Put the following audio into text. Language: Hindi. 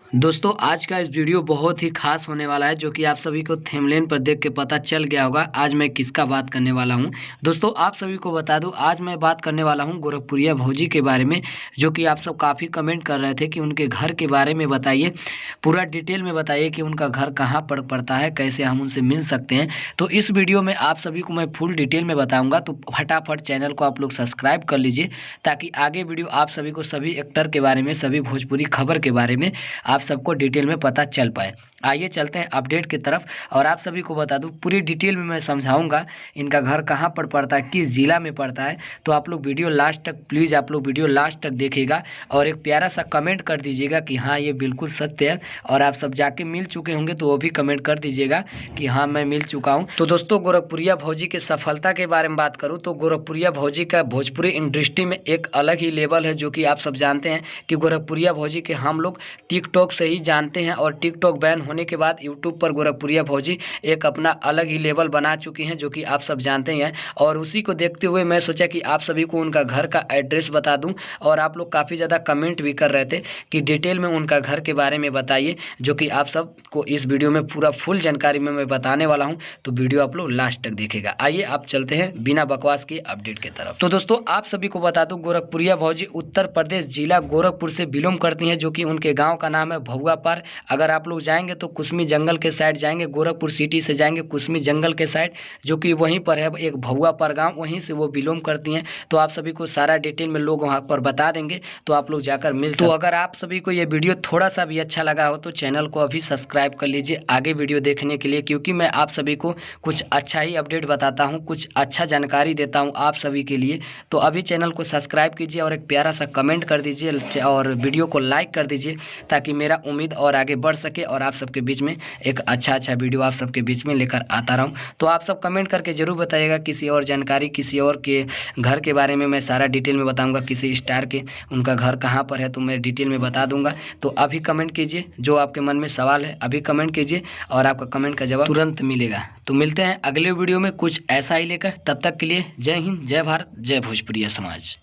दोस्तों आज का इस वीडियो बहुत ही खास होने वाला है, जो कि आप सभी को थंबनेल पर देख के पता चल गया होगा आज मैं किसका बात करने वाला हूं। दोस्तों आप सभी को बता दूं, आज मैं बात करने वाला हूं गोरखपुरिया भौजी के बारे में, जो कि आप सब काफ़ी कमेंट कर रहे थे कि उनके घर के बारे में बताइए, पूरा डिटेल में बताइए कि उनका घर कहाँ पर पड़ता है, कैसे हम उनसे मिल सकते हैं। तो इस वीडियो में आप सभी को मैं फुल डिटेल में बताऊँगा, तो फटाफट चैनल को आप लोग सब्सक्राइब कर लीजिए, ताकि आगे वीडियो आप सभी को सभी एक्टर के बारे में, सभी भोजपुरी खबर के बारे में आप सबको डिटेल में पता चल पाए। आइए चलते हैं अपडेट की तरफ, और आप सभी को बता दूं पूरी डिटेल में मैं समझाऊंगा इनका घर कहां पर पड़ता है, किस ज़िला में पड़ता है। तो आप लोग वीडियो लास्ट तक, प्लीज़ आप लोग वीडियो लास्ट तक देखिएगा और एक प्यारा सा कमेंट कर दीजिएगा कि हाँ ये बिल्कुल सत्य है, और आप सब जाके मिल चुके होंगे तो वो भी कमेंट कर दीजिएगा कि हाँ मैं मिल चुका हूँ। तो दोस्तों गोरखपुरिया भौजी की सफलता के बारे में बात करूँ तो गोरखपुरिया भौजी का भोजपुरी इंडस्ट्री में एक अलग ही लेवल है, जो कि आप सब जानते हैं कि गोरखपुरिया भौजी के हम लोग टिकटॉक से ही जानते हैं, और टिकटॉक बैन होने के बाद यूट्यूब पर गोरखपुरिया भौजी एक अपना अलग ही लेवल बना चुकी हैं, जो कि आप सब जानते हैं। और उसी को देखते हुए मैं सोचा कि आप सभी को उनका घर का एड्रेस बता दूं, और आप लोग काफ़ी ज़्यादा कमेंट भी कर रहे थे कि डिटेल में उनका घर के बारे में बताइए, जो कि आप सबको इस वीडियो में पूरा फुल जानकारी में मैं बताने वाला हूँ। तो वीडियो आप लोग लास्ट तक देखेगा। आइए आप चलते हैं बिना बकवास के अपडेट की तरफ। तो दोस्तों आप सभी को बता दूं, गोरखपुरिया भौजी उत्तर प्रदेश जिला गोरखपुर से बिलोंग करती हैं, जो कि उनके गाँव का नाम है भहुआ पार। अगर आप लोग जाएंगे तो कुसमी जंगल के साइड जाएंगे, गोरखपुर सिटी से जाएंगे कुसमी जंगल के साइड, जो कि वहीं पर है एक भहुआ पार गांव, वहीं से वो बिलोंग करती हैं। तो आप सभी को सारा डिटेल में लोग वहां पर बता देंगे, तो आप लोग जाकर मिल सकते। तो अगर आप सभी को ये वीडियो थोड़ा सा भी अच्छा लगा हो तो चैनल को अभी सब्सक्राइब कर लीजिए आगे वीडियो देखने के लिए, क्योंकि मैं आप सभी को कुछ अच्छा ही अपडेट बताता हूँ, कुछ अच्छा जानकारी देता हूँ आप सभी के लिए। तो अभी चैनल को सब्सक्राइब कीजिए और एक प्यारा सा कमेंट कर दीजिए और वीडियो को लाइक कर दीजिए, ताकि मेरा उम्मीद और आगे बढ़ सके और आप सबके बीच में एक अच्छा वीडियो आप सबके बीच में लेकर आता रहूं। तो आप सब कमेंट करके जरूर बताइएगा किसी और जानकारी, किसी और के घर के बारे में मैं सारा डिटेल में बताऊंगा, किसी स्टार के उनका घर कहां पर है तो मैं डिटेल में बता दूंगा। तो अभी कमेंट कीजिए, जो आपके मन में सवाल है अभी कमेंट कीजिए और आपका कमेंट का जवाब तुरंत मिलेगा। तो मिलते हैं अगले वीडियो में कुछ ऐसा ही लेकर, तब तक के लिए जय हिंद, जय भारत, जय भोजपुरिया समाज।